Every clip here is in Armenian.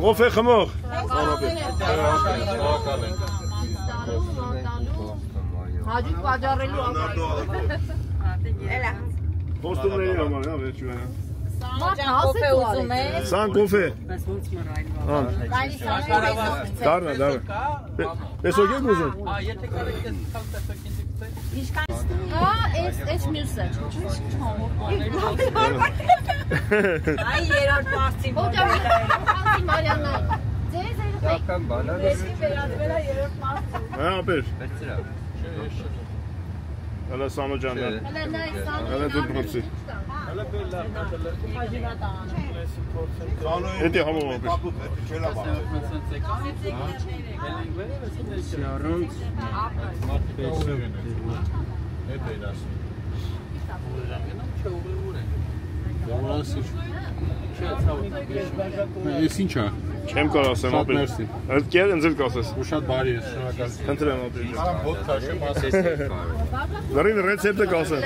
Կոֆե խմող։ Հաջիկ վաճառելու Խոստումների համար, հա, վերջում է։ կոֆե ուզում է։ Սան կոֆե։ Դառնա։ Տեսոք եք ուզում։ Եթե կարեք ես քալ տեսոք ինձ Ինչքան հա, էս մյուսը։ Այ երրորդ մասի Մարիաննա։ Ձեզ Դական բանալը Եսի վերածվել է երրորդ մասը։ Հա, ապեր։ վերցրա։ Հələ Սանո ջանն։ Հələ նա Սանո։ Հələ դու փորձի։ Հələ բելա Էդի համով ապեր։ Սիառոնց Ես ինչ է։ Չեմ կարող ասեմ ապեր։ Այդ կեր ինձ էլ կասես։ Ու շատ բարի է, շնորհակալ։ Խնդրեմ ապեր։ Արամ ոտ քաշեմ ասես։ Դարին ռեցեպտը կասեմ։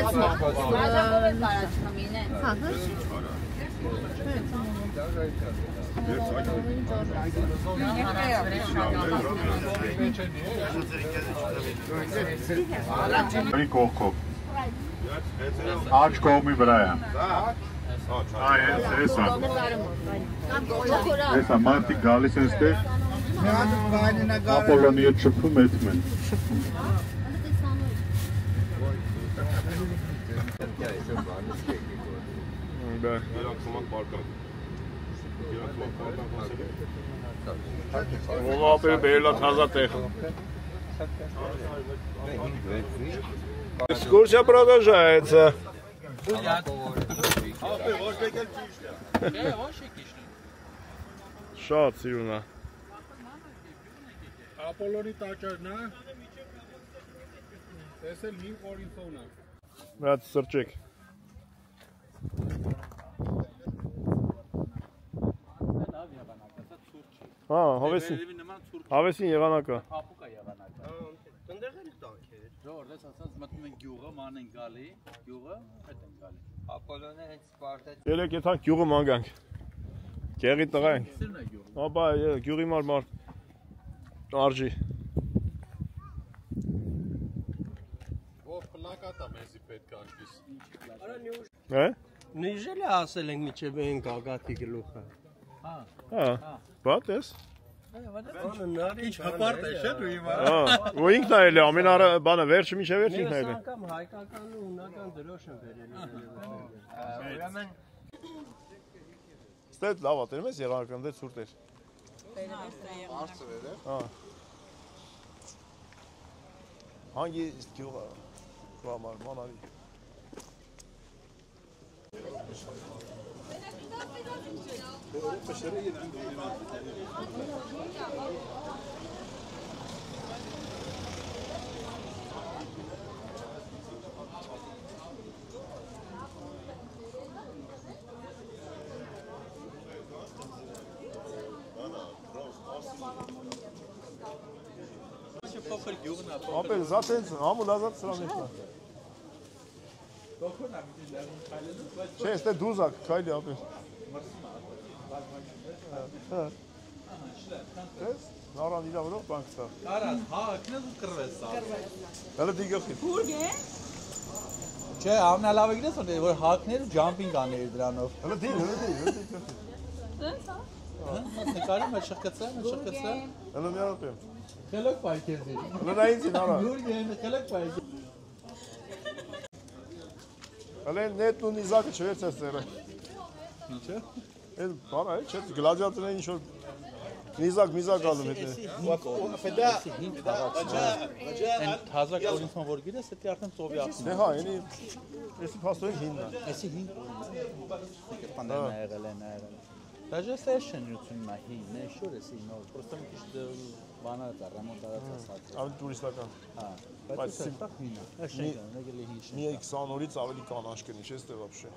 Բարի կողքով։ Աջ կողմի վրա է։ Այ էսա։ Էսա մարդիկ գալիս են ստեղ։ Ապոլոնի հետ շփում են։ Դա։ Ո՞վ ապեր բերելա թազա տեղ։ Экскурсия продолжается. Շատ սիրուն է։ Ապոլոնի տաճարն է։ Տեսել 5 օրինցոն է։ Այդ սրճեք։ Հա, հավեսին եղանակա։ Փափուկա եղանակա։ Այնտեղ էլ տանք է։ Ժողովուրդ ասած մտնում են գյուղը, ման են գալի, գյուղը հետ են գալի։ Ապոլոնը հենց Սպարտա։ Ելեք եթանք գյուղը ման գանք։ Գեղի տղա ենք։ Սիրն է գյուղը։ Ապա գյուղի մարմար արժի։ Ո պլակատա մեզի պետք է աշկիս։ Հա։ Նիժել է ասել ենք միջև են գագաթի գլուխը։ Հա։ Բատես։ Ինչ հպարտ է, չէ՞ դու հիմա։ Հա, ու ինքն է էլի ամեն բանը վերջը միջև վերջ ինքն է էլի։ Անգամ հայկական ու ունական դրոշ են վերել։ Ուրեմն Ստեդ լավ է, տերում ես եղանակն դե ցուրտ էր։ Հա։ Հանգի գյուղը կամար մանալի։ Փոքր գյուղն է։ Ապեր զատենց համու լազատ սրանից նա։ Չէ, ստե դուզակ, քայլի ապեր։ Ես նարան իրա վրա բանկ ստա։ Արած, հակնես ու կռվես սա։ Հələ դիգախի։ Չէ, ամենալավը գիտես որ հակներ ու ջամպինգ աներ դրանով։ Հələ դի։ Նկարում է շղկացա։ Հələ մի արապեմ։ Խելոք պայքեզի։ Հələ նա ինձ նարա։ Գուրգեն խելոք պայքեզի։ Հələ նետ ու նիզակը չվերցես ծերը։ Ինչը։ Էլ բանա է, չէ, գլադիատորն ինչ որ Միզակ ալում հետ է։ Ֆեդա Այն թազակ օրինցան որ գիտես, դա արդեն ծովի ափին։ Դե հա, ինի էսի փաստորեն հինն է։ Էսի հին։ Պանդերն եղել են եղել։ Даже սեշնյությունն է հին, է շուր էսի նոր, պրոստը մի քիչ բանա դա ռեմոնտ արածած։ Ավելի տուրիստական։ Հա, բայց սա հին է։ Էշենը նեգելի հին։ Մի 20 օրից ավելի կանաչ կնի, չէ՞ ստե вообще։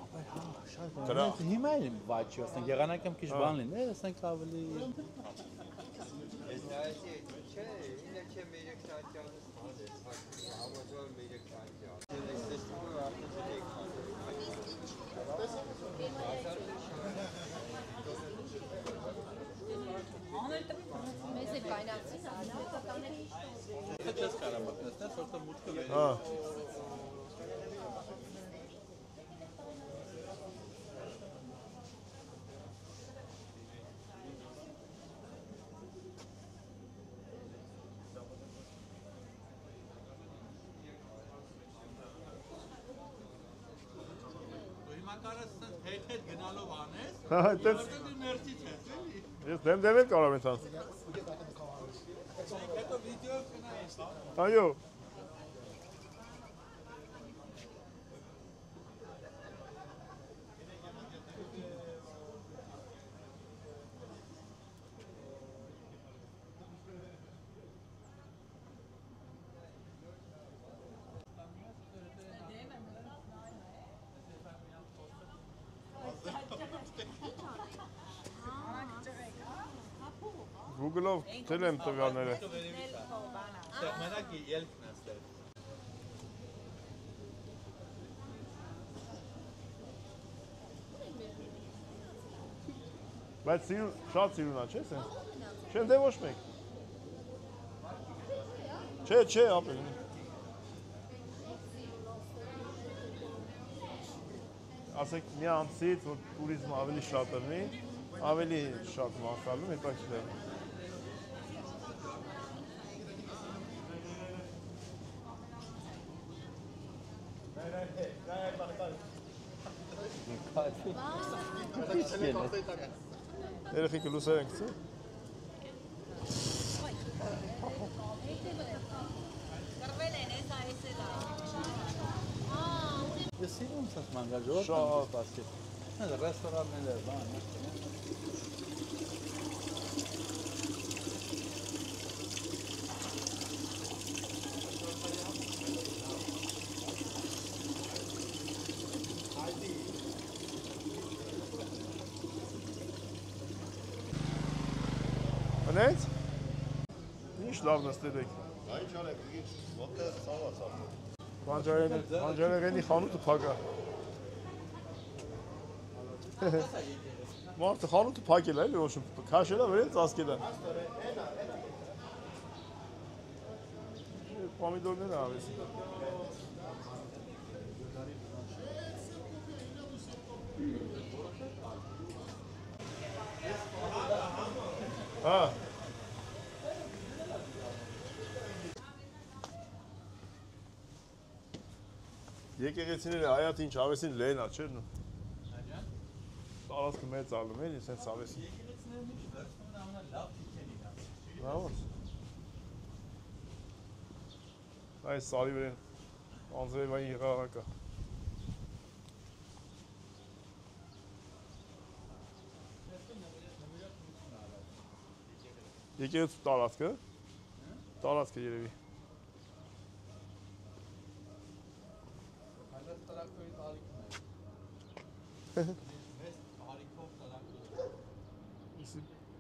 Դրա հիմա էլ վաճի, ասենք եղանակը մի քիչ բան լինի, ասենք ավելի կայնացին, Չես կարա մտնես, որտեղ մուտքը վեր։ Հա։ Հիմա կարես հետ գնալով անես, Հա, այդպես դու ներսից ես, էլի։ ես դեմ էլ կարող եմ ցած։ Հետո վիդեո կնայես։ Այո։ Google-ով թել եմ տվյալները։ Մենակ ելքն է ստեղ։ Բայց շատ սիրունա չէ՞ սենց։ Չեմ դե ոչ մեկ։ Չէ, ապել։ Ասեք մի ամսից որ տուրիզմը ավելի շատ լինի, ավելի շատ մասալում, հետաքրքիր է։ Երեխեքը լուսեր ենք ցե։ Ես սիրում եմ մանգաժով, սպասի։ Նա ռեստորաններ բան։ Հնեց։ Ինչ լավ նստել եք։ Այն չարեք, որտեղ ցավաց ապրել։ Բանջարեղենի խանութը փակ է։ Մարդը խանութը փակել է, էլի ոչ քաշել է, վրան ծածկել է։ Պոմիդորներն ավես։ Հա։ Եկեղեցիները հայաթ ինչ ավեսին լենա, չէր նո։ Տարածքը մեծ ալում էլի, սենց ավեսին։ Եկեղեցիներն ինչ վերցնում են լավ թիքերի դա։ Բավոս։ Այս սարի վրան անձրևային եղանակը։ Եկեղեցու տարածքը։ Տարածքը երևի։ Հաջորդ տրակտորի տարիքն է։ Մեծ տարիքով տրակտոր։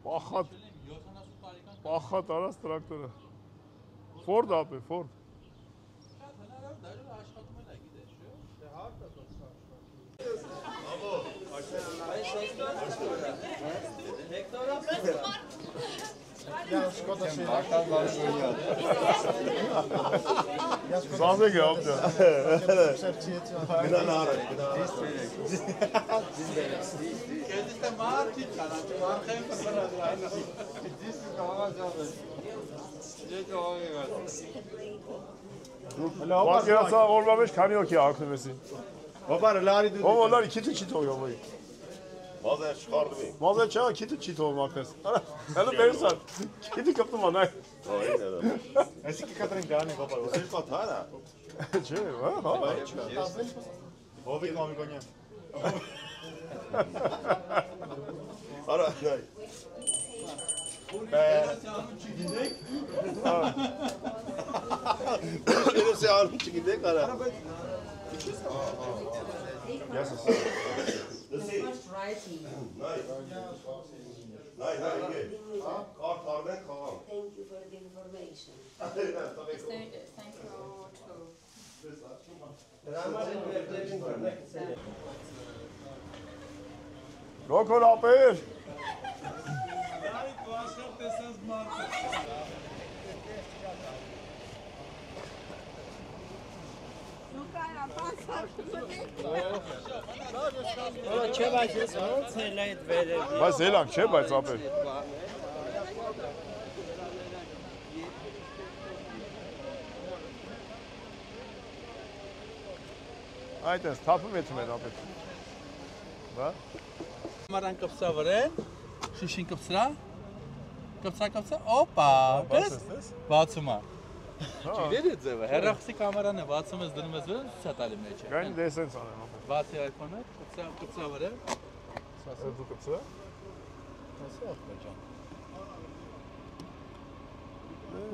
Պախատ 70 տարեկան պախատ արած տրակտորը։ Ֆորդ ապե, Ֆորդ։ շատ հնարավոր դաժան աշխատում են, գիտես, չէ՞։ Դե հարթ է դասը։ Զազեգ է ապտա։ Կեզիստե մարդ չի ճանաչում, արխեն պրպրադրանը։ Պատկերացա օրվա մեջ քանի հոգի ակնում եսի։ Հոբարը լարի դու։ Ով լարի քիթը չի թողում ոյ։ Մազեր չխարդվի։ Մազը չա քիթը չի թողում ակնես։ Հələ բերսան։ Քիթը կպտում անայ։ Այսի կկտրին դանի հոբար, ոսեր կա թարա։ Չէ, հա։ Հովիկ Մամիկոնյան։ Արա, նայ։ Երեսի անում չգիտեք, արա։ Yes. Նայ, կարդ արվեն խաղամ։ Thank you for the information. Ռոքոր ապեր։ Այդ վաշապ տեսած մարդը։ Չէ, բայց ես ոնց էլ այդ վերև։ Բայց ելանք չէ, բայց ապեր։ Այդ էս թափում եթում են ապեր։ Բա։ Մարան կպսա վրեն, շիշին կպսրա, կպսա, օպա, դես, բացում է։ Ճիրեր է ձևը, հեռախսի կամերան է, բացում ես դնում ես վրեն, սա տալի մեջ է։ Գային դեսենց անեն ապեր։ Բացի iPhone-ը, կպսա վրեն։ Սասը դու կպսրա։ Ասա ախպեր ջան։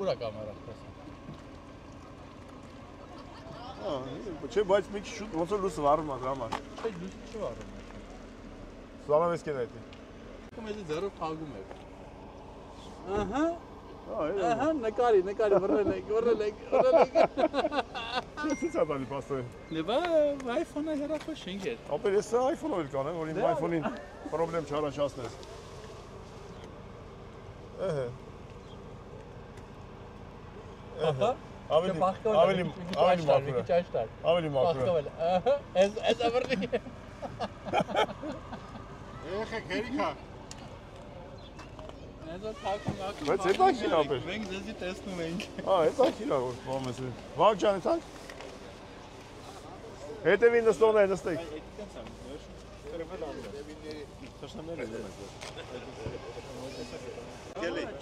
Ուրա կամերա կպսա։ Չէ, բայց մի քիչ շուտ ոնց որ լույսը վառում է դրա համար։ Չէ, լույսը չի վառում։ Սալավես կեն այդ։ Կոմեդի ձեռով թագում է։ Ահա, նկարի, վրելեք։ Ինչ է տալի պաստորեն։ Լեվա, iPhone-ը հեռախոս շենք էր։ Ապեր ես սա iPhone-ով էլ կանեմ, որ իմ iPhone-ին պրոբլեմ չառաջացնես։ Ահա։ Ավելի մաքուր է։ Ավելի մաքուր է։ Ահա, այս ավրդի։ Եղեք հերիքա։ Այսօր թակում Բայց հետաքրքիր է ապեր։ Մենք ձեզի տեսնում ենք։ Հետաքրքիր է որ բամ ես։ Վաղ ջան եթանք։ Հետևին նստողներ նստեք։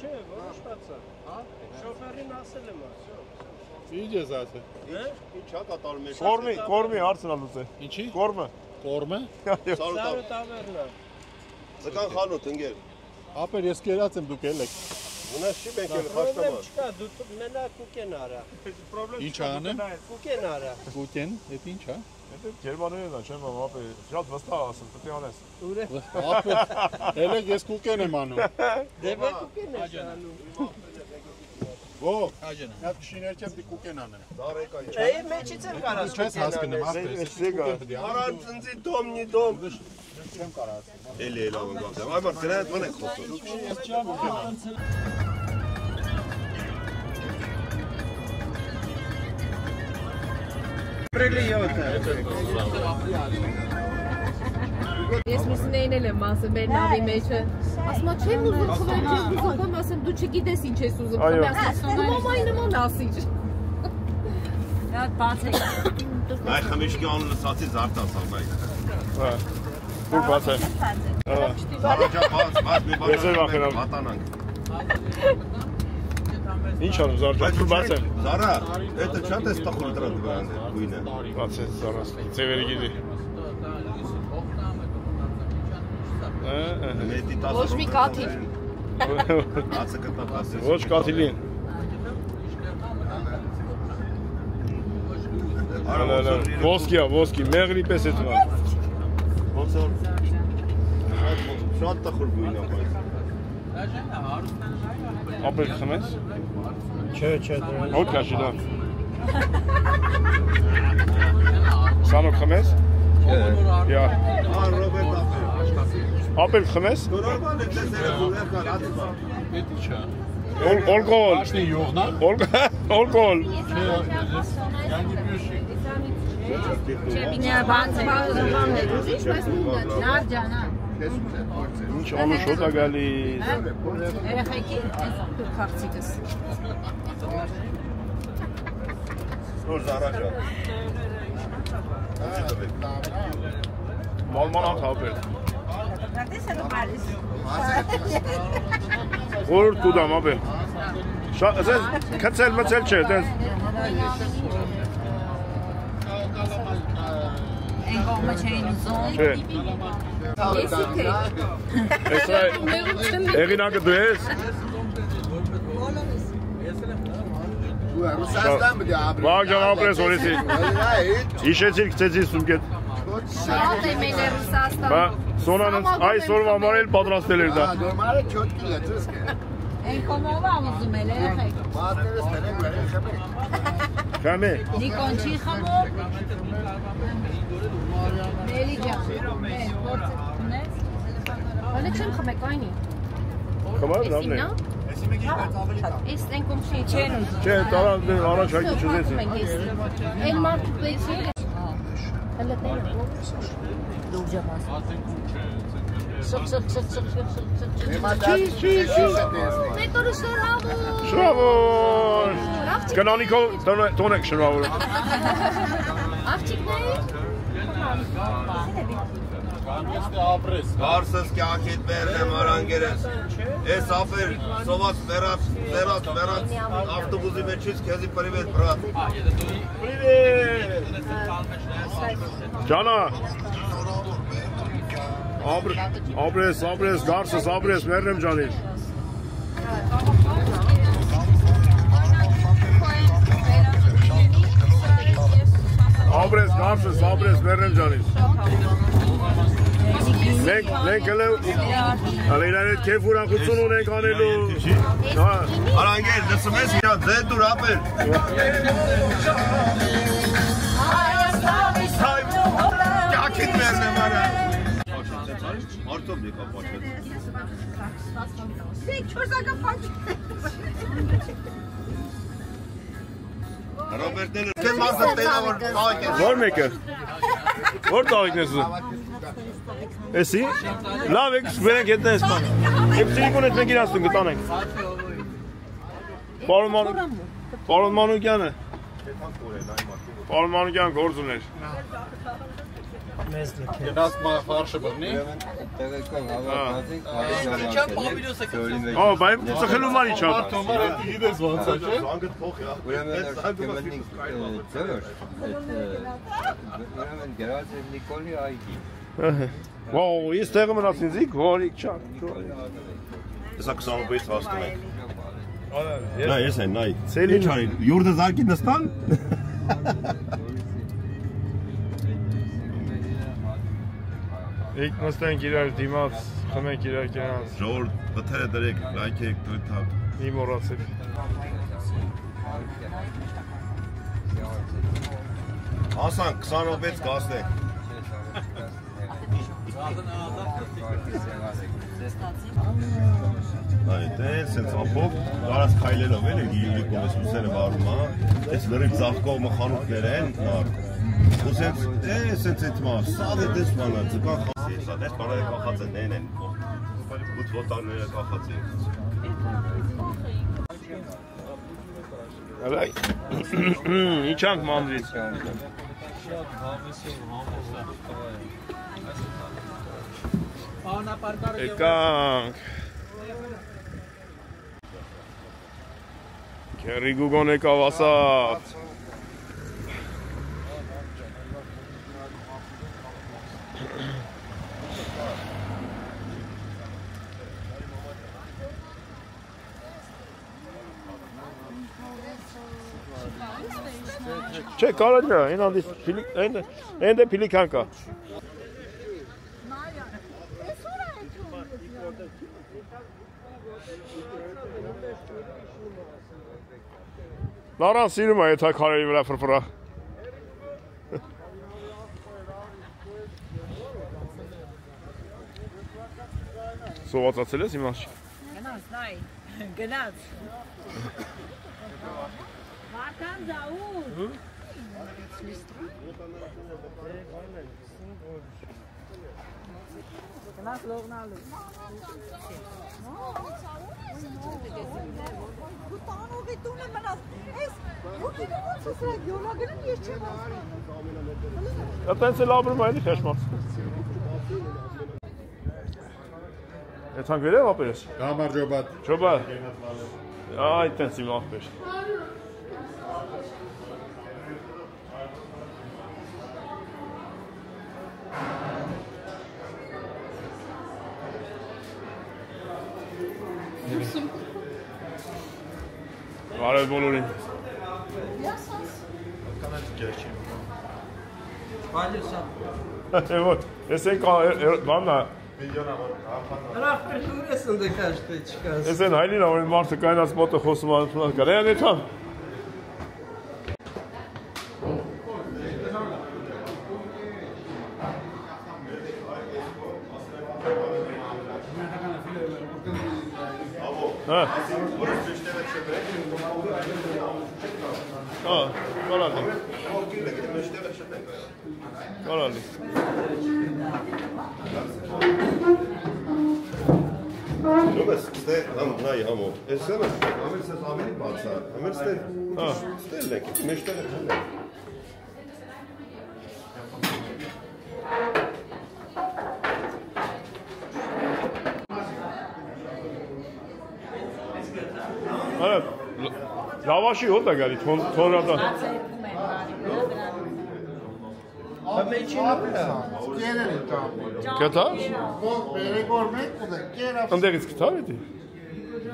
Չէ, որոշտացա։ Շոֆերին ասել եմ ասել։ Ինչ ես ասել։ Ինչա կատարում ես։ Կորմի հարցն է լուծել։ Ինչի։ Կորմը։ Կորմը։ Սարը տավերնա։ Ձկան խանութ ընկեր։ Ապեր ես կերած եմ դուք ելեք։ Ունես չի մենք էլ խաշտամա։ Չկա, դու մենակ կուկեն արա։ Ինչ անեմ։ Կուկեն արա։ Կուկեն, այդ ի՞նչ է։ Դա Գերմաներենն է, չեմ ապեր։ Շատ վստահ ասում, պետք է անես։ Ուրե։ Ապեր։ Ելեք ես կուկեն եմ անում։ Դեպի կուկեն ես անում։ Ո՞վ։ Աջան։ Նա քշիներ չեմ դի կուկեն անեմ։ Դարեկա։ Չէ, մեջից էլ կարաս։ Չես հասկանում, ապեր։ Արան ծնցի դոմնի դոմ։ Չեմ կարած։ Էլի լավ գա։ Այ բար դրանց ո՞ն եք խոսում։ Ես չեմ ուզում։ Ապրիլի 7-ը։ Ես միսնեին էլ եմ ասում մեր նավի մեջը։ Ասում եմ չեմ ուզում խմել, չեմ ուզում խմել, ասեմ դու չգիտես ինչ ես ուզում խմել, ասում մամայի նման ասիչ։ Դա բացեք։ Այ խմիչքի անունը լսացի զարտացավ այ։ Հա։ Ու բաց է։ Առաջա բաց մի բան։ Ես էլ վախենամ։ Մատանանք։ Ինչ անում զարճ, ու բաց է։ Զարա, դա շատ է ստախուր դրա դվան գույնը։ Բաց է զարա, ծևերը գիտի։ Ոչ մի կաթիլ։ Ասը կտա։ Ոչ կաթիլին։ Ոսկի, մեղրի պես է թվա։ Ոնց որ շատ տխուր գույն է բայց։ Ապեր խմես։ Չէ, դրա։ Ոտ կաշի դա։ Սանոք խմես։ Յա։ Ռոբերտ Ապեր խմես։ Նորմալ է դες երևույթ կա հացը։ Դա չէ։ Ալկոհոլ։ Աշնի յողնա։ Ալկոհոլ։ Յանի բյուշի։ Չեմինա բանցվալն է, դուզիչ բայց մուննա, լավ ջանա։ Ինչ անուշոտ է գալիս։ Երեխեքի այս քաղցիկս։ Նոր զարաճա։ Մալմանան խապեր։ Որ կուդամ ապեր։ Ասես կծել մծել չէ, դες։ Են կողմը չէին ուզում։ Չէ։ Եսի թե։ Էսա Էգինակը դու ես։ Վաղ ջան ապրես օրեցի։ Իշեցիր կծեցի սումկետ։ Շատ է մեր Ռուսաստան։ Բա սոնան այսօրվա համար էլ պատրաստել էր դա։ Նորմալ է չոտքի լեցես կե։ Են կողմով ամուսում էլ երեխեք։ Մատներս տենենք վերեն խմեք։ Քամե։ Նիկոն չի խմում։ Մելի ջան։ Հələ չեմ խմեք այնի։ Կամար դավն է։ Էս են կոմշի չեն ուզում։ Չէ, տարան առաջ հայտնի չուզեցին։ Են մարդու պետք է։ Շնորհավոր։ Կանոնիկալ տոնեք շնորհավոր։ Գարսս կյանքիդ բերն եմ արանգերես, ես ապեր սոված վերած ավտոբուզի մեջից քեզի պրիվետ բրատ։ Պրիվետ։ Ջանա։ Ապրես, գարսս ապրես, մերնեմ ջանին։ Ապրես, մերնեմ ջանին։ Մենք էլ իրար հետ քեֆ ուրախություն ունենք անելու։ Արանգեր, լսում ես իրա ձետ դուր ապեր։ Կյանքիդ բերն եմ արա։ Արդով եկա պաչվեց։ Սեք չորսակա պաչվեց։ Ռոբերտները կեն մասը տենավոր տաղիք ես։ Որ մեկը։ Որ տաղիքն ես ուզում։ Էսի։ Լավ եք վերենք հետն ես ման։ Եվ սիրիկուն հետ մենք իրաստուն գտանենք։ Պարոն Մանուկյանը։ Պարոն Մանուկյան գործ ուներ։ Գնաց մարշը բռնի։ Բայց ծխելու մարի չապ։ Գիտես ոնց է, չէ։ Զանգդ փոխ է։ Ուրեմն կմտնենք ձեր։ Ուրեմն գրած է Նիկոլի այգի։ Վաու, ես տեղը մնաց ինձիկ, որիկ չակ։ Եսա 25 հասնում ենք։ Նա ես են, նայ։ Ինչ արի, յուրդը զարկի նստան։ Եկ նստենք իրար դիմաց, խմենք իրար կյանց։ Ժողոր բթերը դրեք, լայք եք դույթավ։ Մի մորացեք։ Ասանք, 20 րոպեից կասնենք։ Այդեն, սենց ապով, կարաս խայլելով էլ է գիլիկում ես ուսերը վարում, ես լրիվ ծաղկով մխանուկներ են, ու սենց էտ մա, սավ է դես բանա, ձկան խասի, սա դես բանարը կախած է նեն են, ութ ոտարները կախած է։ Իչանք մանդրից։ Եկանք։ Կերի գուգոն եկավ ասած։ Չէ, կարաջ նա, են դե պիլիկան կա։ Նարան սիրում է եթա քարերի վրա ֆրֆրա։ Սովածացել ես իմ ասչի։ Գնաց, նայ, գնաց։ Վարդան ձաուր։ Գնաց լողնալու։ Դու տանողի տունը մնաս, ես ոգին ոնց ես ռակ յոլա գնում ես չեմ ասկանում։ Ատենց էլ ապրում այլի խեշմաց։ Եթանք վերև ապերես։ Կամար ջոբատ։ Ջոբատ։ Այ տենց իմ աղբեր։ Բարև բոլորին։ Ես ենք բաննա ես են հայլին ավեն մարդը կայնած մոտը խոսում անցնան կար են եթան Հա Կարալի։ Կարալի։ Նույնպես ստե նայ համո։ Էսը ամենից ավելի բաց է։ Ամենից ստե լեկ, մեջտեղը քնը։ Լավաշի հոտ է գալի, թոնրատա։ Կետա։ Ընդեղից կտար էդի։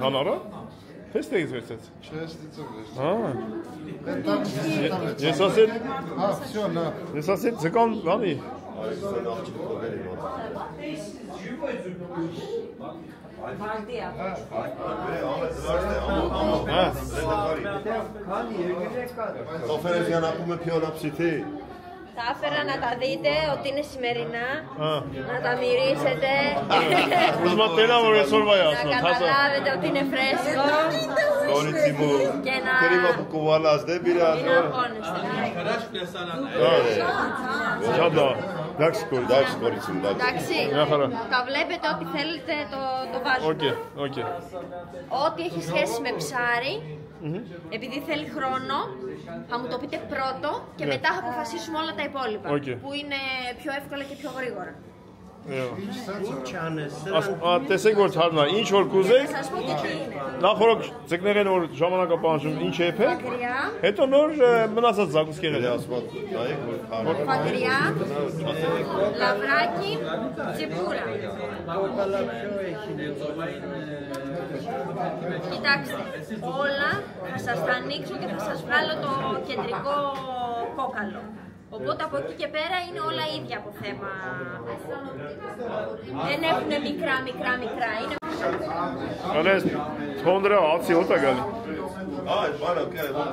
Հանարա։ Պես տեղից վերցեց։ Ես ասել ձկան բանի։ Conferenția acum pe o lapsite. Θα έφερα να τα δείτε ότι είναι σημερινά, να τα μυρίσετε, να καταλάβετε ότι είναι φρέσκο και να Εντάξει, τα βλέπετε ό,τι θέλετε το βάζουμε. Ό,τι έχει σχέση με ψάρι, επειδή θέλει χρόνο, θα μου το πείτε πρώτο και μετά θα αποφασίσουμε όλα τα υπόλοιπα, που είναι πιο εύκολα και πιο γρήγορα. Տեսեք որ թարնա, ինչ որ կուզեք, նախորդ ձկներեն որ ժամանակապահանջում ինչ եփեք, հետո նոր մնացած զակուսկեղը Φατριά, λαβράκι, τσιπούρα. Κοιτάξτε, όλα θα σας τα ανοίξω και θα σας βγάλω το κεντρικό κόκαλο. Οπότε από εκεί και πέρα είναι όλα ίδια από θέμα. Δεν έχουν μικρά. Είναι... Անես թոնդրա ացի հոտ է գալի։ Բանը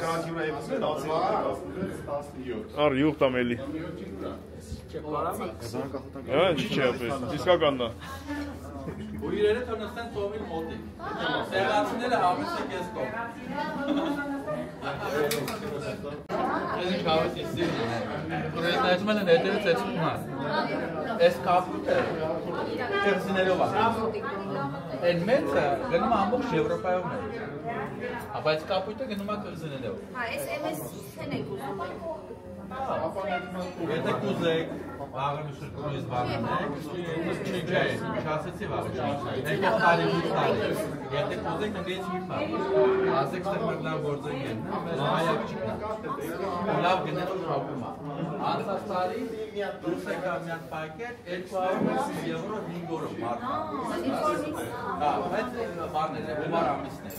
կրանքի վրա եփսել ացի հոտ է։ Առ յուղ տամելի։ Չի չէ ապրես, իսկականն է։ Ու իրերը տնստեն ծովին մոտիկ։ Սեղացիները համեցեք ես կողմ։ Ես ինչ հավես իսի։ Ուրես նայցում են հետևից էցքում է։ Ես կապուտը կերսիներով է։ Են մեծը գնում է ամբողջ Եվրոպայում է։ Ապա այս կապույտը գնում է կերսիներով։ Εμείς δεν έχουμε. Եթե կուզեք, վաղը մշրկույզ վաղանեք, չիջայ, չասեցի վաղը չիջայ, եկող տարի մի տարի, եթե կուզեք նգեից մի պար, ասեք ստերմրնավ գործեք են, մեզ մայակ չիկնա, լավ գնելով շապում է, անցած տարի դուրս եկա միատ պակետ, 250 եվրո 5 օրը մարդ, բայց բարներ է, հուվար ամիսն է,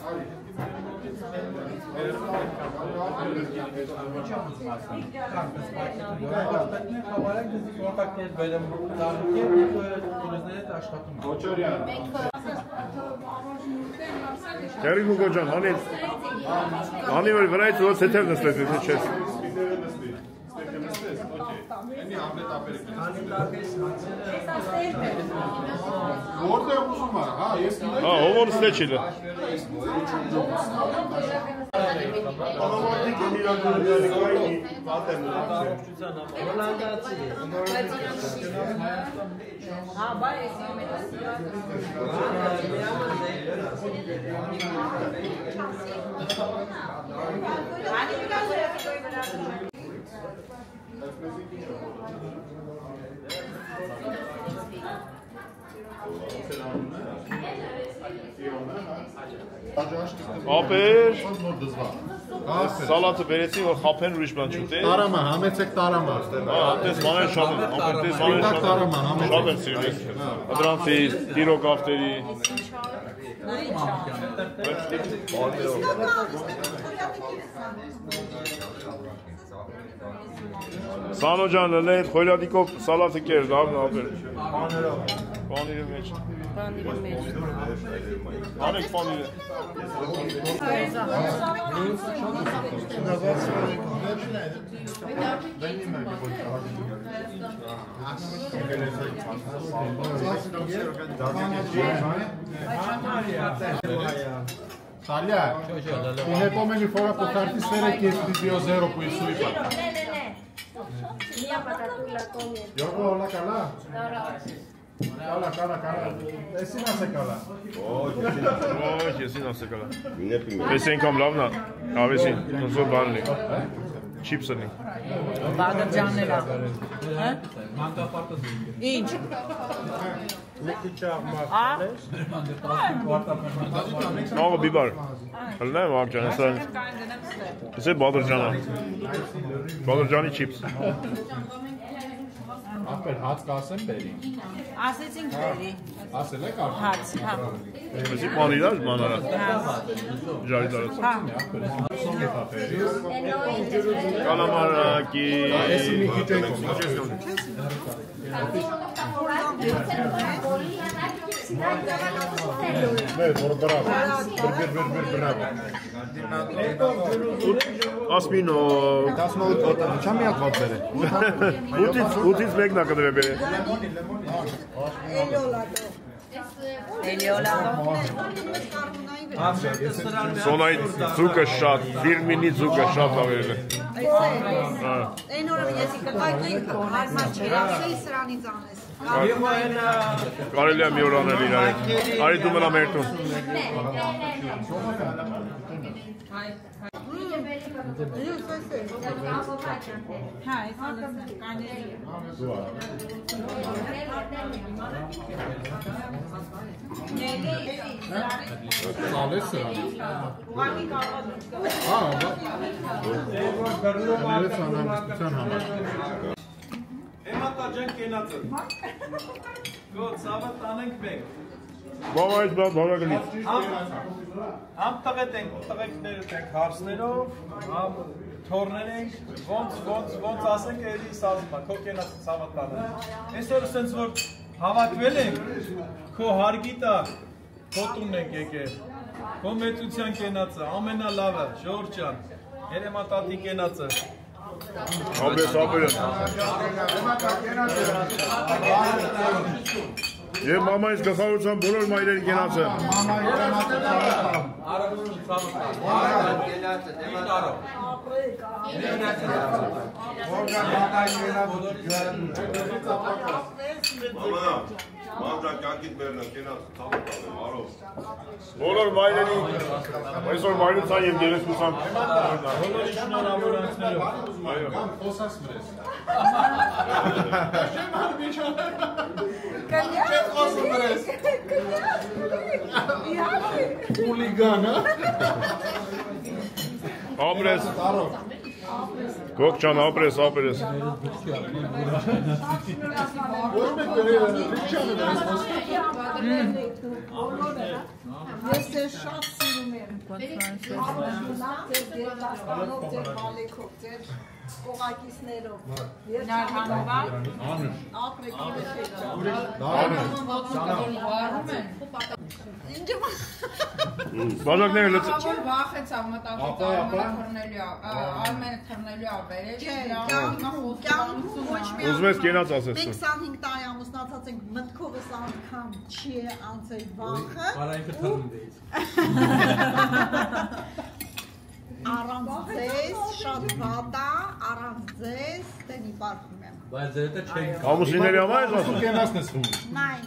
Քերին ու գոջան, հանի որ վրայից ո՞ց հետև նստես, եթե չես։ Որտեղ ուզում է, հա, ես հովոր ստեչիլը։ Ապեր սալատը բերեցին, որ խապեն ուրիշ բան չուտե։ Տարամա, համեցեք տարամա։ Տես մանեն շատ են սիրվես։ Դրանցից տիրոկ ավտերի։ Սանո ջան, լետ խոյլադիկով սալատը կեր, դավն ապեր։ Պանիրը մեջ։ Պանիրը մեջ։ Անեք պանիրը։ Talia,ine pomeni fora po carti sfere che studio zero qui sui pa. Μία πατατούλα ακόμη. Γιώργο, όλα καλά. Καλά. Εσύ να είσαι καλά. Όχι, εσύ να είσαι καλά. Εσύ είναι καμπλάβνα. Αβεσί, να σου πάνε. Չիպսնի։ Բաղրջաններա։ Ինչ։ Աղը բիբար։ Հլնեմ աղջան, ես է բաղրջանա։ Բաղրջանի չիպս։ Ապեր հաց կասեմ բերի։ Ասեցինք բերի։ Ասել եք արդեն։ Հաց, հա։ Էսի պանիրած մանարա։ Ժարի դարած։ Հա։ Կալամարակի։ Էսի մի քիչ ենք։ Բրավ։ Ասմինո։ 18 ոտը, չա միակ ոտ բերը։ 8-ից մեկն է կդրե բերը։ Սոնայի ձուկը շատ, ֆիրմինի ձուկը շատ ավերել է։ Այն օրը եսի կտայքին հարմար չէր, ասեի սրանից անես։ Կարելի է մի օր անել իրար հետ։ Արի դու մնա մեր տուն։ Հա, այս անեսն կաների։ Սալես սրան։ Ուղղակի կարող է Հա, բերնես անհամստության համար։ Էմատա ջան կենացը։ Գոհ ցավը տանենք մենք։ Բավարից բավ բավագլի։ Համ տղետ ենք, տղեկներ ենք հարցներով, համ թորներ ենք, ոնց ասենք էլի սազմա, քո կենացը ցավը տանենք։ Այսօր սենց որ հավաքվել ենք, քո հարգի տակ, քո տունն ենք եկել, քո մեծության կենացը, ամենալավը, Ժորժ ջան, երեմատատի կենացը։ Ապրես։ Եվ մամայից գլխավորության բոլոր մայրերի կենացը։ Մանջան կյանքիդ մերն եմ կենաց թավը տալեմ, արով։ Բոլոր մայրերի, այսօր մայրության և գերեսկուսան։ Բոլորի շնորհավորանքներով։ Կամ խոսաս մրես։ Չեք խոսում մրես։ Ուլիգան, հա։ Ապրես։ Գոք ջան, ապրես։ Ոչ մեկ բերել չանը դες խոսք։ Ես ձեր շատ սիրում եմ։ Ձեր բալեքով, ձեր կողակիցներով։ Նար հանվա։ Ապրեք իրեքեք։ Բաժակները լծը։ Որ վախեցավ մտածեց Արմենը թռնելու է վերել։ Ուզում ես կենաց ասես։ Մենք 25 տարի ամուսնացած ենք, մտքովս անգամ չի է անցել վախը։ Բարայինքը թռնում դեից։ Առանց ձեզ շատ վատ է, առանց ձեզ տենի պարկում եմ։ Բայց ձերտը չենք։ Ամուսինների համար ես ասում։ Կենացն ես խում։ Նայն։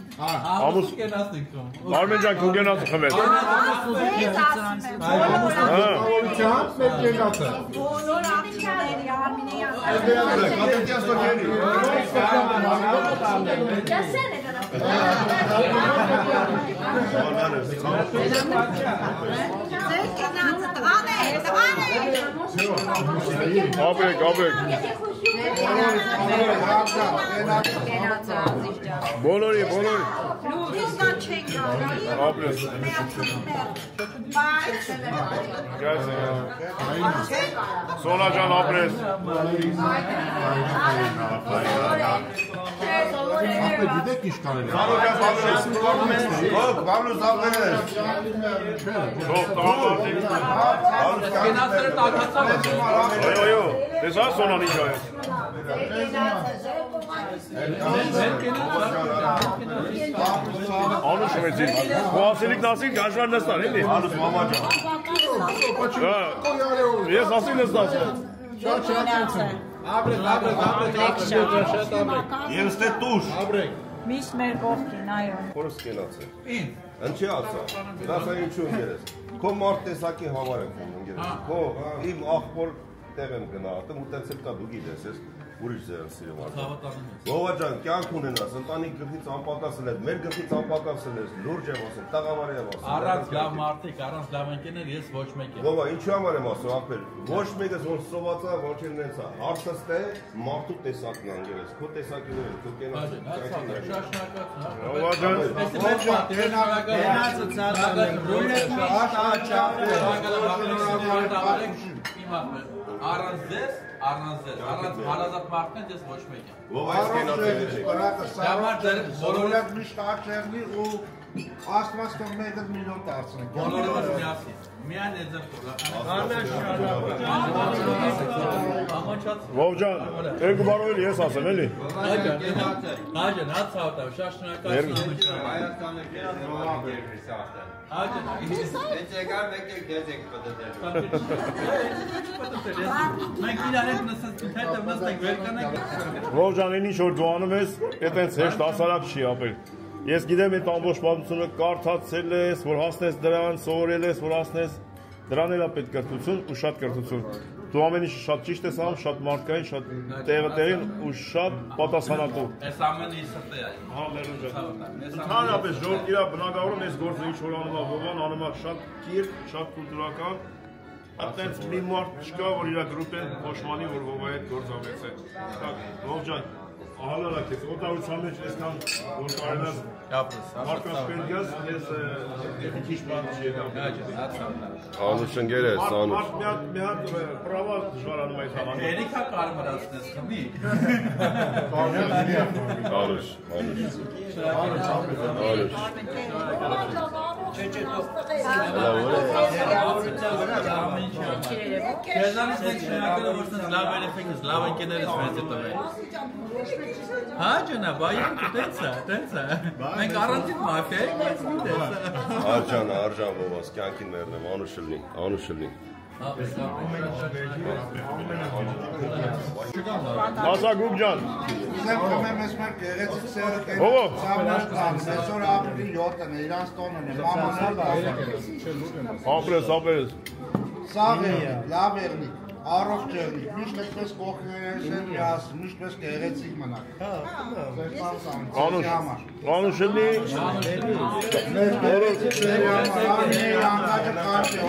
Ամուս կենացն ենք խում։ Արմեն ջան, քո կենացը խմեց։ Ավորությամբ մեր կենացը։ Բոլոր աղջիկների Արմինեի Ապրեք։ Բոլորի։ Լուզան չենք գալի։ Ապրես։ Բայց Սոնա ջան ապրես։ Գիտեք ինչ կարելի է։ Բաբլուս ապրես։ Այո, տեսա Սոնան ինչ է։ Անուշ մեծին, խոհասիլիք նասիք գաշվար նստան, էլի։ Անուշ մամա ջան։ Ես ասի նստացել։ Աბრեք։ Եվ ստե տուշ։ Միշտ մեր կողքին, այո։ Որս կենաց է։ Ինչի ասա։ Դասա ինչու ընկերես։ Քո մարդ տեսակի համար եմ ընկերես։ Քո իմ աղբոր տեղ եմ գնահատում ու տենց էլ կա դու գիտես, ես ուրիշ ձերն սիրում արդեն։ Ովա ջան, կյանք ունենաս, ընտանիք գլխից անպակասել ես, մեր գլխից անպակասել ես, լուրջ եմ ասել, տաղավար եմ ասել։ Առանց լավ մարդիկ, առանց լավ ընկերներ ես ոչ մեկ եմ։ Ովա, ինչու համար եմ ասում, ախպեր, ոչ մեկս ոնց սոված է, ոչ էլ նենց է։ Հարցը ստե մարդու տեսակն է ընկերես, քո տեսակին է, քո կենացը Առանց ձեզ, առանց հարազատ մարդն ես ոչ մեկ եմ։ Ով այս կենացել բոլորդ միշտ աչերնի ու աստված թող մեկը միլիոն դարձնենք։ Բոլորը միասին։ Միայն էձեր Ով ջան, երկու բարով էլ ես ասեմ, էլի։ Հաջան, հաց հավտավ, շատ Մենք իրար հետ նստած հետև նստենք վեր կանենք։ Ով ջան, ինչ որ դու անում ես, այտենց հեշտ ասարակ չի ապել։ Ես գիտեմ այդ ամբողջ պատմությունը կարդացել ես, որ հասնես դրան, սովորել ես, որ հասնես դրան էլ է պետք կրթություն ու շատ կրթություն։ Դու ամեն ինչ շատ ճիշտ ես անում, շատ մարդկային, շատ տեղին ու շատ պատասխանատու։ Այս ամենը իսրտ է։ Հա, մերոն ջան։ Ընդհանրապես ժողովուրդ իր բնակարանում այս գործը ինչ որ անում է Վովան, անում է շատ կիրք, շատ կուլտուրական։ Այդտենց մի մարդ չկա, որ իր գրուպեն փոշմանի, որ Վովայի հետ գործ ավեցե։ Ով ջան, ահալալակ ես, օտարության մեջ այսքան որ կարենաս մարդկանց պետք ես, ես քիչ բան չի եկավ։ Անուշ ընկերես, Անուշ։ Մի հատ պրավա դժվարանում այդ համանը։ Երիքա կարմրացնես խմի։ Անուշ։ Քեզանից ենք շնորհակալ, որ ցած լավ երեխեքս, լավ ընկերներս մեզ հետ տվել։ Հա ջանա, բային տենց է։ Մենք առանցին մաֆիա ենք, բայց գիտես։ Արժան, Վովաս, կյանքին մերնեմ, Անուշ լնի։ Ասա գուկ ջան։ Ուզեմ կմեմ ես մեր գեղեցիկ սերը Ով։ ծամներ տան, այսօր ապրի 7-ն է, իրանց տոնն է, մամանալ ապրես։ Սաղ եղնիկ, լավ եղնիկ, առողջ եղնիկ, միշտ այդպես կողքներս են միասին, միշտ պես գեղեցիկ մնաք։ Անուշ լնի։ Մեր գեղեցիկ սերի անգաճը կարճ է,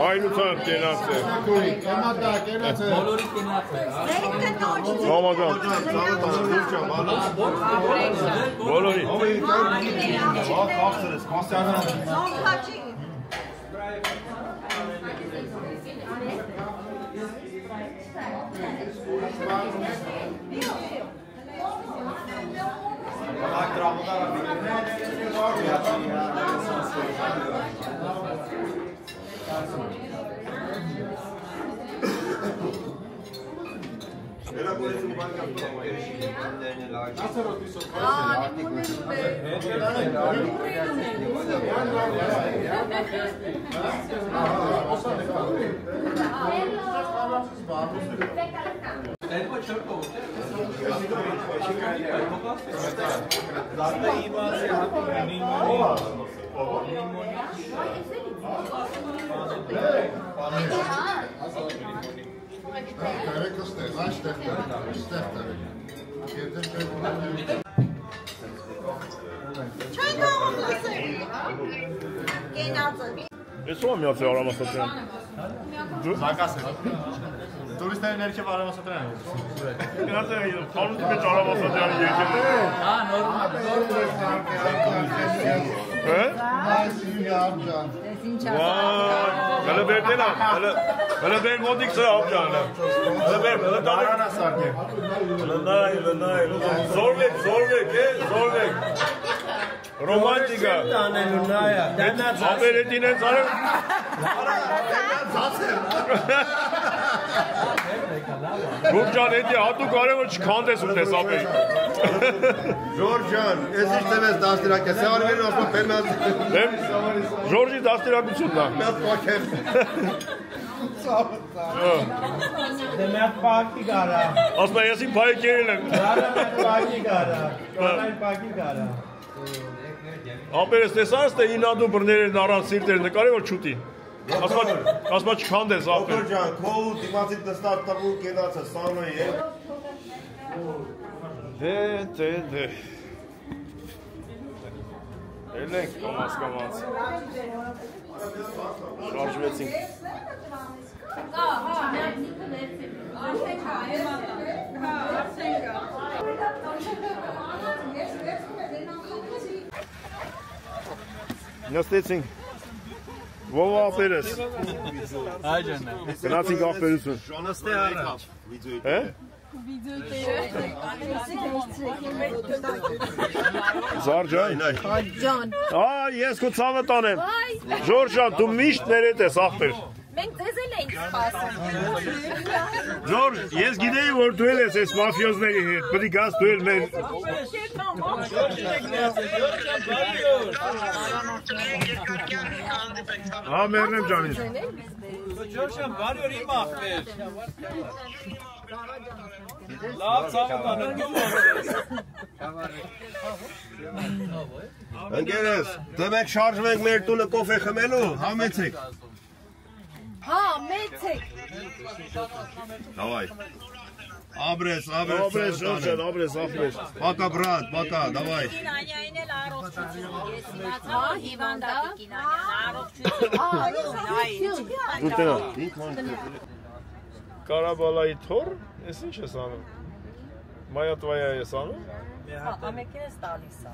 Մայնության կենաց է։ Կենատա, կենաց է։ Բոլորի կենաց է։ Մամաջան։ Բոլորի։ Ես ո՞մ միացել Արամասատրյան։ Զակաս է։ Տուրիստների ներքև Արամասատրյան է։ Գնացել եմ խանութի մեջ Արամասատրյանի եկել։ Հա, նորմալ։ Հələ վերդենա, հələ վեր մոտիկ սրա ապջանը։ Հələ վեր, հələ տաներանա սարկեմ։ Հələ նայ, զորվեք, զորվեք։ Ռոմանտիկա։ Ապերետին են ծարել։ Գուրջան, էդի հատու կարևոր չքանդես ուտես ապերի։ Ժորժան, ես ինչ տևես դաստիրակ է, սեղարվերն ասում պերմած։ Ժորժի դաստիրակությունն է։ Մետ պակեմ։ Դե մետ պակի գարա։ Ասում է, ես իմ պայի կերել եմ։ Գարա մետ պակի գարա։ Գարանային պակի գարա։ Ապերես տեսանս, թե ինադու բրներն առանց սիրտեր նկարի, որ չուտի։ Ասմա չքանդես ապեր։ Դոկտոր ջան, քո դիմացի դստար տվու կենացը սանոյ է։ Դե։ Էլենք կամաց։ Շարժվեցինք։ Նստեցինք։ Ովա ապերես։ Այ ջանա։ Գնացինք ապերություն։ Ժանստե առաջ։ Հե? Զարջան։ Ջան։ Ես քո ցավը տանեմ։ Ժորժան, դու միշտ ներետ ես ախպեր։ Մենք ձեզ էլ ենք սպասում։ Ժորժ, ես գիտեի, որ դու էլ ես այս մաֆիոզների հետ, պետք է գաս դու էլ մեր։ Մերնեմ ջանից։ Ժորժան, բարի օր իմ ախպեր։ Լավ ցավը տանեմ դու ախպեր։ Ընկերս, դեմեք շարժվենք մեր տունը կոֆե խմելու, համեցեք։ Հա, մեծեք։ Давай. Абрես, Ապրես։ Пока, брат, пока, давай. Կինանյային էլ առողջություն։ Ես իմացա Հա, հիվանդատի առողջություն։ Կարաբալայի թոր, ես ինչ ես անում։ Մայատվայա ես անում։ Ամեկին ես տալիս է։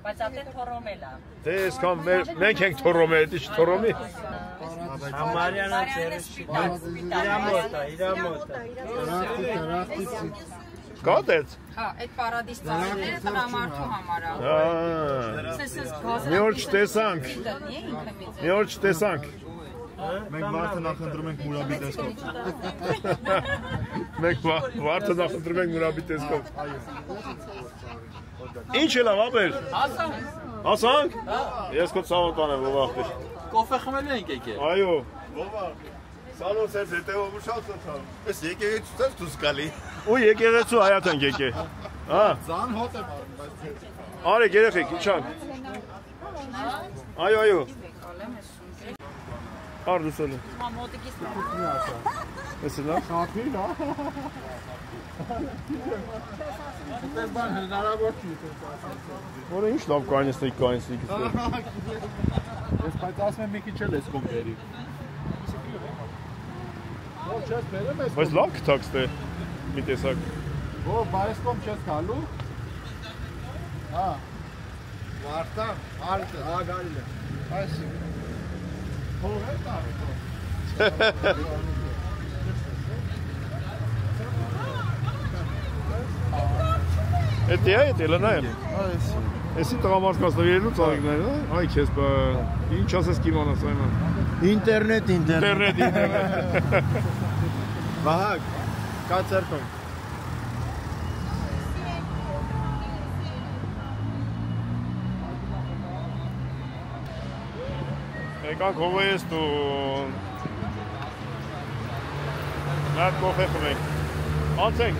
Բայց ատեն թորոմել է։ Դե եսքան մենք ենք թորոմել, էդի չթորոմի։ Համարյանը ծերես չի իրամոտ է։ Կատեց։ Հա, այդ պարադիս ծառերը տղամարդու համար է։ Մի օր չտեսանք։ Մենք մարդը նախընտրում ենք մուրաբի տեսքով։ Մենք մարդը նախընտրում ենք մուրաբի տեսքով։ Ինչ է լավ ապեր։ Հասանք։ Ես քո ցավը տանեմ ով ախպեր։ Կոֆե խմելու ենք եկել։ Այո։ Ովա, սանոց ես հետևով ուշած եմ։ Ես եկեղեցուց ես դուս գալի։ Ու եկեղեցու հայատ ենք եկել։ Հա։ Ձան հոտ եմ արում։ Արեք երեխեք, իջանք։ Այո։ Արդուսել է։ Մամոտիկից Ես լավ։ Շապի լա։ Դες բան հնարավոր չի ասած։ Որը ինչ լավ կանեսնիկ։ Ես բայց ասում եմ մի քիչ էլ ես կոմբերի։ Ոչ չես բերեմ ես։ Բայց լավ կտաքս դե մի տեսակ։ Ո՞վ բայց կոմ չես գալու։ Հա։ Վարտա, ալտը, հա գալի է։ Այսի։ Հող է տարի։ Էդի է, լնայ։ Էսի տղամարդկանց նվիրելու ծաղիկներն է։ Այ քեզ բա ինչ ասես կիմանաս այման։ Ինտերնետ։ Վահագ, կա ծերքում։ Եկանք հովայես դու Նատ կոֆե խմենք։ Անցենք։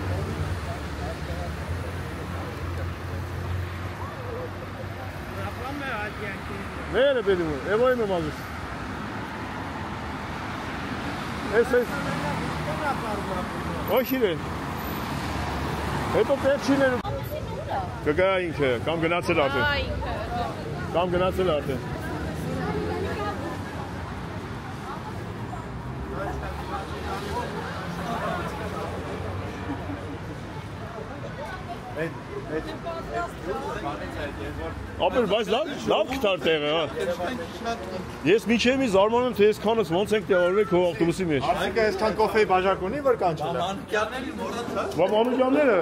Ները բերում է, էվայ մեմ ալիս։ Ես Ոչինչ է։ Հետո պետքիները կգա ինքը, կամ գնացել արդեն։ Կամ գնացել արդեն։ Ապեր, բայց լավ կտար տեղը, հա։ Ես միջև մի զարմանում եմ, թե ես քանս ոնց ենք տեղավորվել քո ավտոբուսի մեջ։ Այսինքն այսքան կոֆեի բաժակ ունի, որ կանչել է։ Մանուկյանների մոռացա։ Բա Մանուկյանները։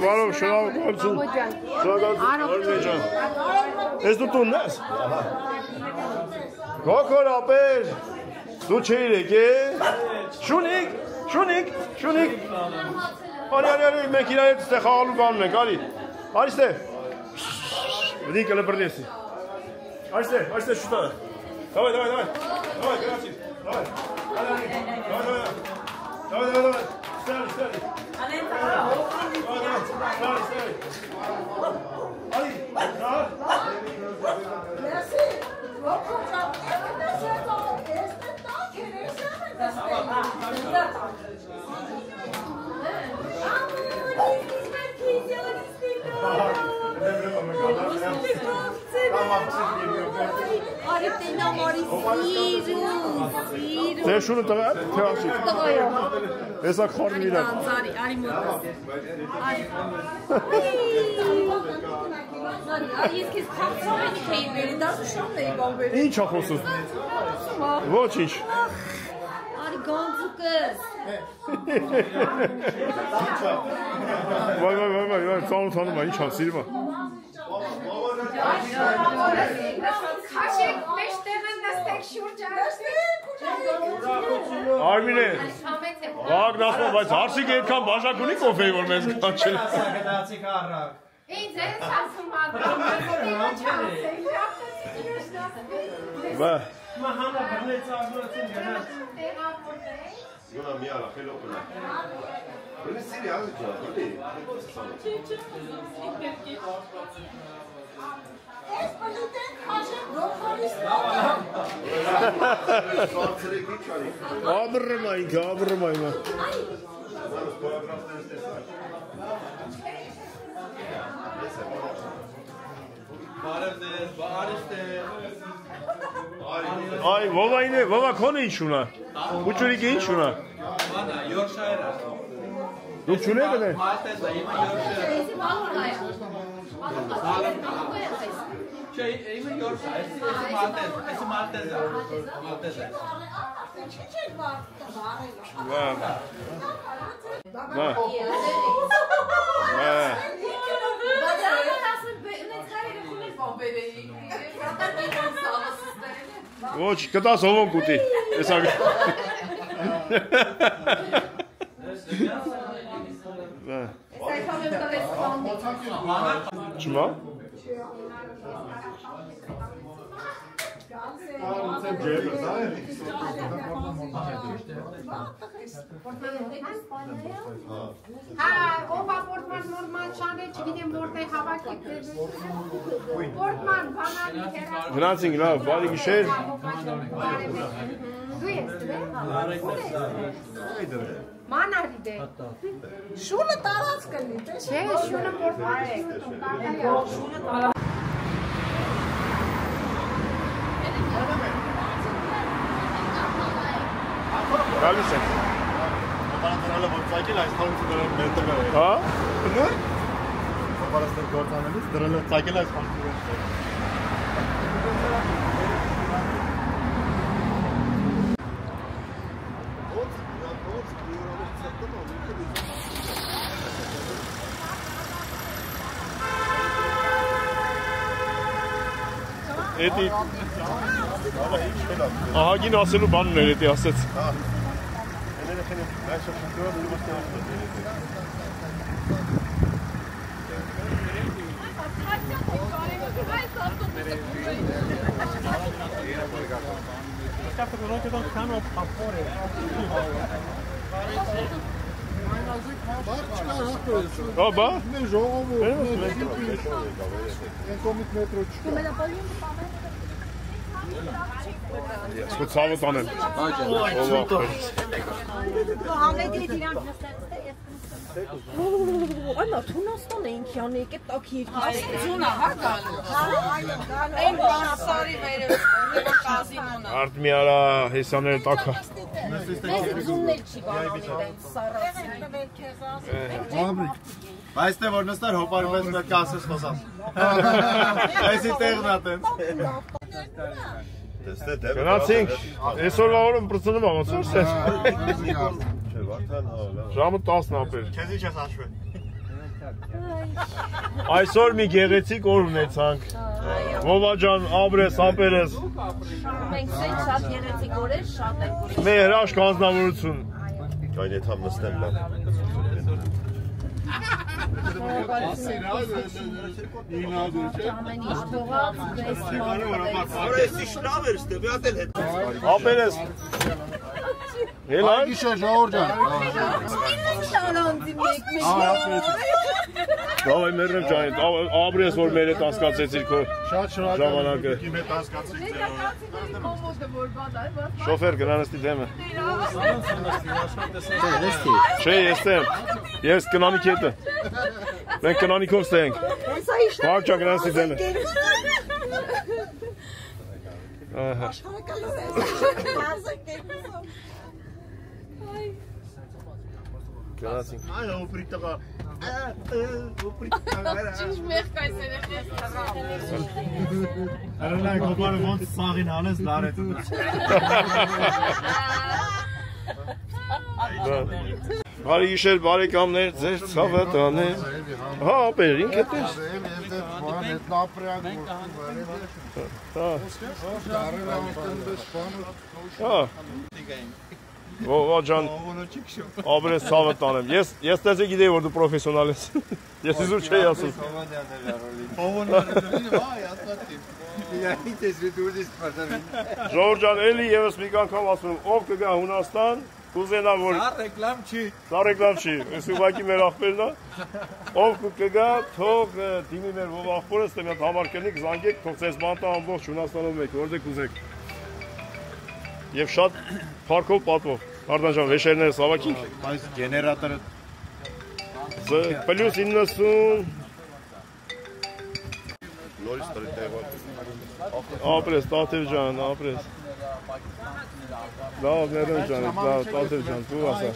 Բարով, շնորհակալություն։ Ես դու տունն ես։ Գոքոր ապեր, դու չէիր եկել։ Շունիկ։ Արի, մենք իրար հետ ստեղ խաղալու բանն ենք, արի ստեղ։ Վդի կլը բրդեսի։ Այստեղ շուտա։ Давай, grazie. Давай. Stari. Merci. Դե շունը տղա է, թե աղջիկ։ Տղայո։ Հեսա խարն իրան։ Արի մոտս։ Արի ես քեզ խաղցում եմ քեի բերի, դա շանն էի բանբերի։ Ինչ ա խոսում։ Ոչինչ։ Արի գանձուկս։ Վայ, ծանոթանում է, ինչ ա, սիրում է։ Քաշեք մեջ տեղն նստեք շուրջը։ Արմինե, վաղ նասմա, բայց հարսիկ երկան բաժակ ունի կոֆեի, որ մեզ կանչել է։ Ինձ ես ասում ադրամ, Բա։ Մահանա բրնեց աղնոցին գնաց։ Յոնա միալա, խելո կնա։ Բրնի սիրի աղի ճա, բրնի։ Ես պլուտեն խաշեմ գոքորիս Աբրրմ ինքը։ Ay, vova konu ինչ ունա։ Ուճուրիկը ինչ ունա։ Մանա, Yorkshire-ը։ Դու չունեք դե։ Maltese-ը, իմը Yorkshire-ը։ Չէ, իմը Yorkshire-ը, էսի Maltese-ը։ Չի չեք բարել։ Բա։ Ոչ, կտաս հովոն կուտի։ Էսա։ Չմա։ Ով ապորտման նորմալ չանել, չգիտեմ որտեղ հավաքի պորտման բանալի հերա։ Գնացինք լավ, բարի գիշեր։ Դու ես Մանարի դե։ Շունը տարած կլի, չէ, շունը պորտման է։ Շունը տարած։ Գալիս ենք։ Ապարատորալը որ ծակել այս խանութը դրել մետր է։ Հա։ Նո՞ր։ Ապարատոր գործանելուց դրել ծակել այս խանութը։ Էդի ահագին ասելու բանն էր էդի ասեց։ Բա։ Մեր ժողովուրդ, մեր կոմիտ մետրո չկա։ Ես ցավը տանեմ։ Անա Թունաստան էինք յանի եկել տակ երկի։ Ձունա, հա գալու։ Այն բանասարի վերև կազինոնը։ Արտմիարա հեսաները տակա։ Մեզ ձուններ չի կարող իրենց սառացին։ Բայց թե որ նստար հոպարում ես պետք է ասես խոսած։ Այսի տեղն ա տենց։ Գնացինք, այսօրվա օրը պրծնում ա, ոնց որ սես։ Ժամը 10 ապեր։ Քեզ ինչ ես հաշվել։ Այսօր մի գեղեցիկ օր ունեցանք։ Վովա ջան, ապրես, ապերես։ Մենք շատ գեղեցիկ օր էր, շատ ենք ունեցել։ Մեր հրաշք անձնավորություն։ Այն եթե նստեմ լավ։ Ամեն ինչ թողած, ապերես։ Հելան։ Գիշեր Ժողովուրդ ջան։ շանանձի մեկ Դավայ մերնեմ ջանիտ, ապրես որ մեր հետ ասկացեցիր քո ժամանակը։ Շոֆեր գնանստի դեմը։ Չէ, ես եմ։ Ես կնանիք հետը։ Մենք կնանիքով ստենք։ Բաղջա գնանստի դեմը։ Գնացինք։ Այ օպրի տղա։ Ինչ մեղք այս երեխես թռավ։ Արնայ գոբարը ոնց սաղին անես լարեց։ Բարի գիշեր բարեկամներ, ձեր ցավը տաներ։ Հա, ապեր, ինքդ ես։ Հա։ Վովա ջան, ապրես ցավը տանեմ։ Ես տեսե գիտեի որ դու պրոֆեսիոնալ ես։ Ես իզուր չէի ասում։ Ժողովուրդ ջան, էլի եւս մի անգամ ասում, ով կգա Հունաստան, կուզենա որ Սա ռեկլամ չի։ Սա ռեկլամ չի, այս ուղղակի մեր ախպերն է։ Ով կգա, թող դիմի մեր ով ախպորը, ստե մի հատ համար կնիկ, զանգեք, թող ցես բանտա ամբողջ Հունաստանով մեկ, որտեղ կուզեք։ Եվ շատ փառքով պատվով։ Արտան ջան, վեշերները սավակինք։ Բայց գեներատորը Պլյուս 90 Նորից տրիտեղը։ Ապրես, Տաթև ջան, ապրես։ Լավ, ներեն ջան, լավ, Տաթև ջան, դու ասա։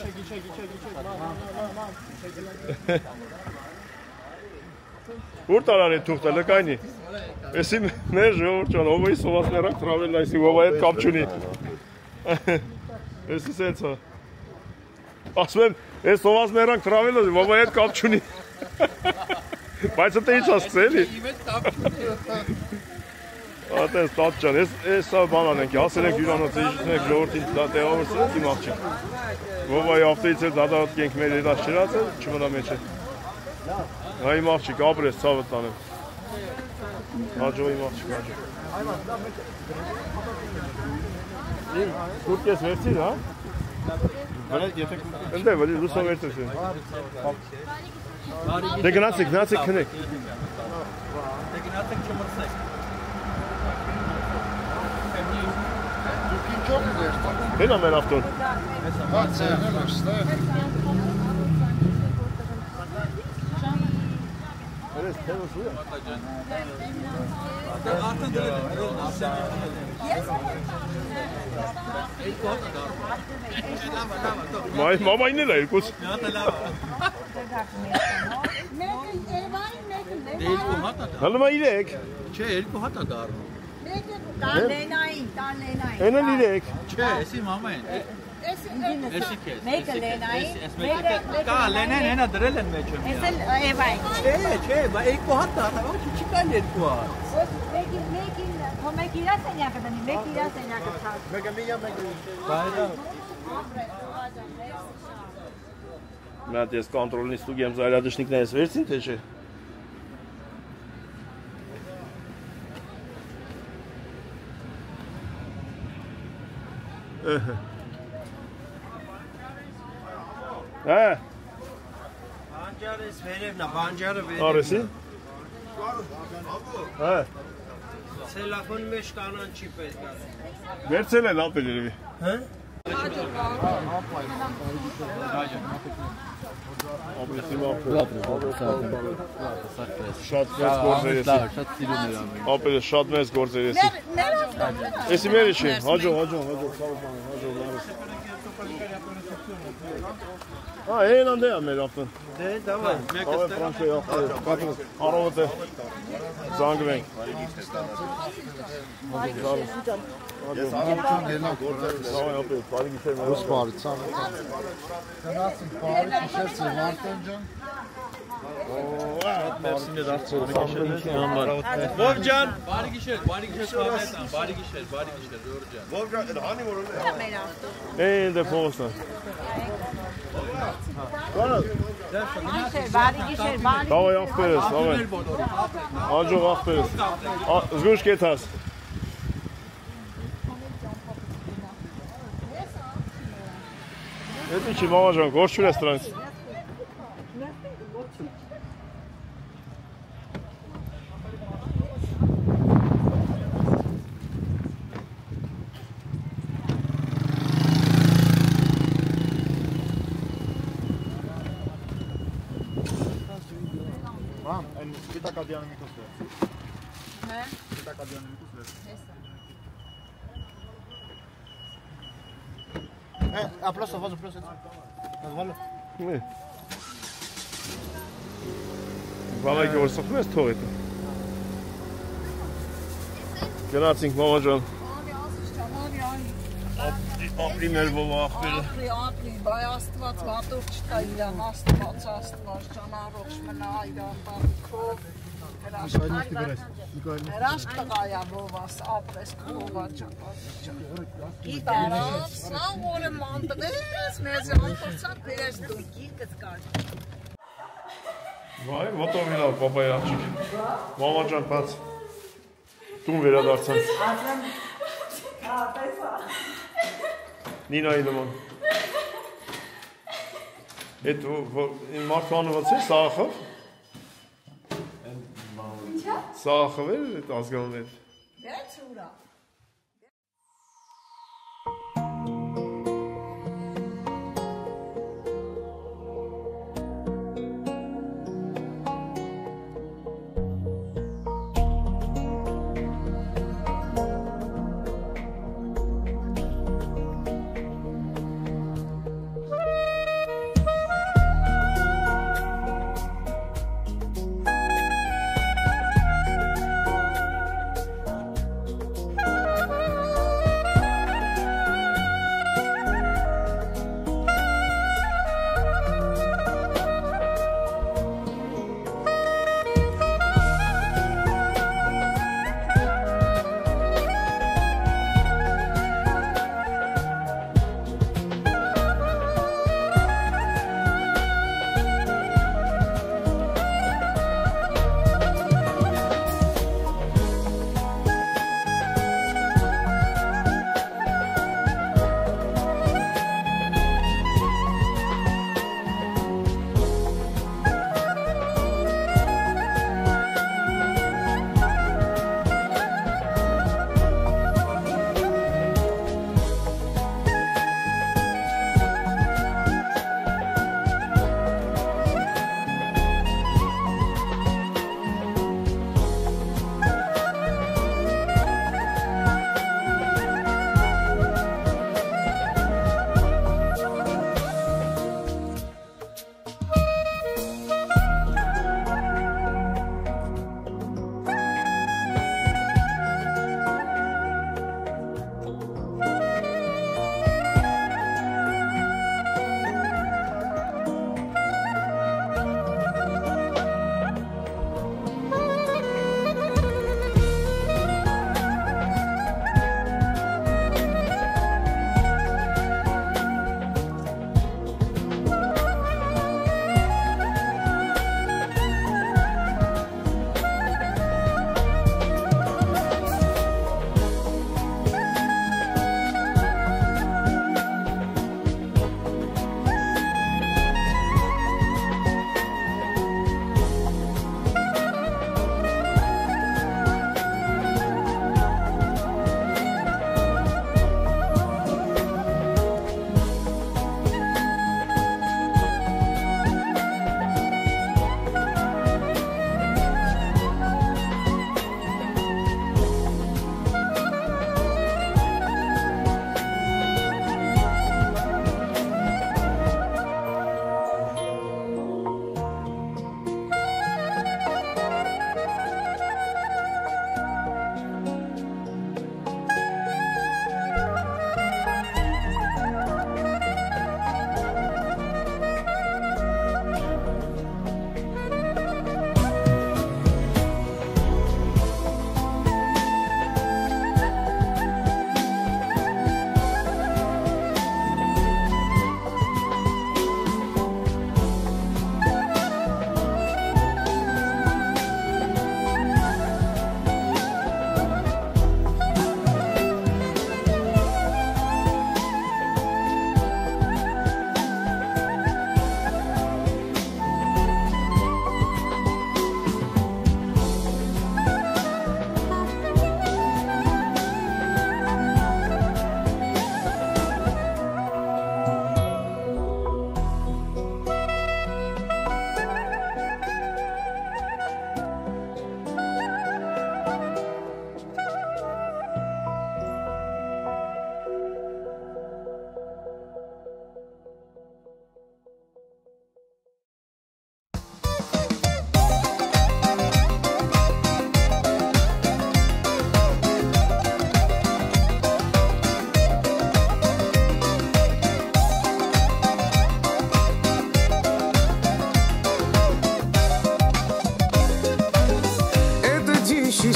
Ուր տարան է թուղթը, լկայնի։ Էսի մեր ժողովուրդ ջան, ովայի սովասներակ տրավելն այսի ովայի հետ կապ չունի։ Էսի սենց է։ Ասում եմ, այս սովասներակ տրավելը ովայի հետ կապ չունի։ Բայց դա ինչ ասել է։ Ատես տատ ջան, այս բան անենք, ասել ենք հյուրանոցը իջնենք ժողովրդին տեղավորցնենք իմ աղջիկ։ Ովայի ավտոյից էլ դադարած կենք մեր երաս չրացը, չմնա մեջ է։ Հա իմ աղջիկ, ապրես ցավը տանեմ։ Հաջո իմ աղջիկ, հաջո։ Կուրտ ես վերցիր, հա։ Ընդ է, վելի լուսով վերցրին։ Դե գնացեք քնեք։ Դե գնացեք չմրցեք։ Հենա մեր ավտոն։ Բաց է, ստե։ Երես թևս ու է։ Արդեն դրել եմ, Մամային էլ է երկուս։ Հալմա իրեք։ Չէ, երկու հատ է դառնում։ Տալենային։ Են էլ իրեք։ Չէ, էսի մամային։ Էսի քեզ։ Մեկը Լենային, Կա, Լենեն հենա դրել են մեջը։ Էս էլ Էվային։ Չէ, բա երկու հատ դառնում, չի կան երկու հատ։ Մեկ իրա սենյակը դնի, մեկ իրա սենյակը ցած։ Մեկը միա, մեկը։ Մատ ես կոնտրոլնի ստուգեմ զայրադաշնիկներս վերցին, թե չէ։ Հա։ Բանջարը վերևն է, բանջարը վերևն է։ Արեսի։ Հա։ Ցելոֆոնի մեջ կանան չի պետք է։ Վերցել են ապել երևի։ Հա։ Շատ մեծ գործեր ես։ Ապելը շատ մեծ գործեր ես։ Էսի մեր չի, հաջող։ Այն անդե է մեր ապտն։ Դե, դավայ։ Ավե Ֆրանսիա ապտը, առավոտ է, զանգվենք։ Ես առավոտում գնամ գործել։ Ավե ապել, բարի գիշեր մեր։ Ո՞ս բարի, ցավ։ Գնացինք բարի գիշեր Վարդան ջան։ Մերսիներ արդյոք Սամվելի համար։ Վով ջան, բարի գիշեր, Սամվելան, բարի գիշեր, Ժորժ ջան։ Վով ջան, հանի որոն է։ Էն դե փոստը։ Բարի գիշեր, Davay ախպերս, davay։ Հաջող ախպերս։ Զգուշ կեթաս։ Էդի չի մամա ջան, գործուր ես դրանց։ Մամ, այն սպիտակադյանը մի կոս վերց։ Հե։ Սպիտակադյանը մի կոս վերց։ Aplauso, aplauso. Վալայ գործում ես թող էտը։ Գնացինք մամա ջան։ Ապրի մեր ովա ախպերը։ Ապրի, բայ աստված հատուր չտա իրան, աստված ջան, առողջ մնա իրան բարիքով։ Հրաշք տղայա ովաս, ապրես քովա ջան։ Գիտարավ, սա որը մանտվես, մեզ անփորձակ բերես դու գիրկս կար։ Վայ, ոտովինալ պապայի աղջիկ։ Մամա ջան, բաց։ Տուն վերադարձան։ Նինայի նման։ Էդ մարդու անվաց է, Սաղախով։ Սաղախով էր, էդ ազգանուն էր։ Դե ծուրա։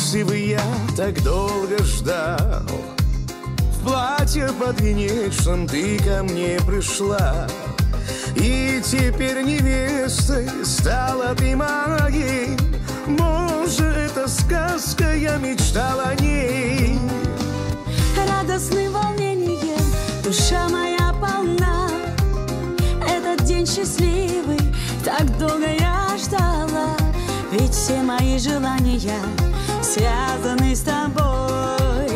красивый я так долго ждал. В платье подвенечном ты ко мне пришла. И теперь невестой стала ты моей. Может, это сказка, я мечтал о ней. Радостным волнением душа моя полна. Этот день счастливый, так долго я ждала. Ведь все мои желания связаны с тобой,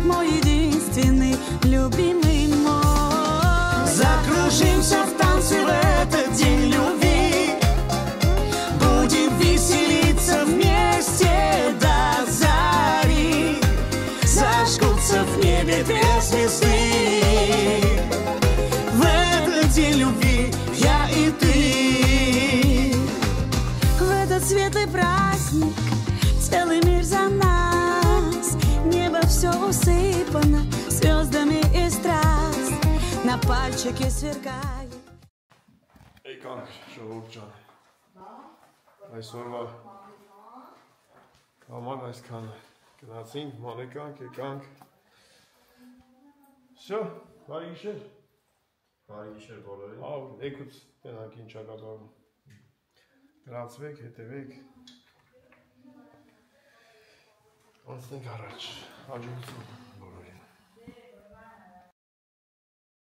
мой единственный, любимый мой. Закружимся в танце в этот день любви. Будем веселиться вместе до зари. Зажгутся в небе две звезды. В этот день любви я и ты. В этот светлый праздник целый мир за нас. Небо все усыпано звездами и страсть. На пальчике сверкает. Եկանք ժողովուրդ ջան։ Այսօրվա համար այսքան գնացինք, մանեկանք, եկանք։ Всё, բարի գիշեր։ Բարի գիշեր բոլորին։ Եկուց տենանք ինչ ակապարում։ Գրացվեք, հետևեք։ Անցնենք առաջ։ Հաջողություն։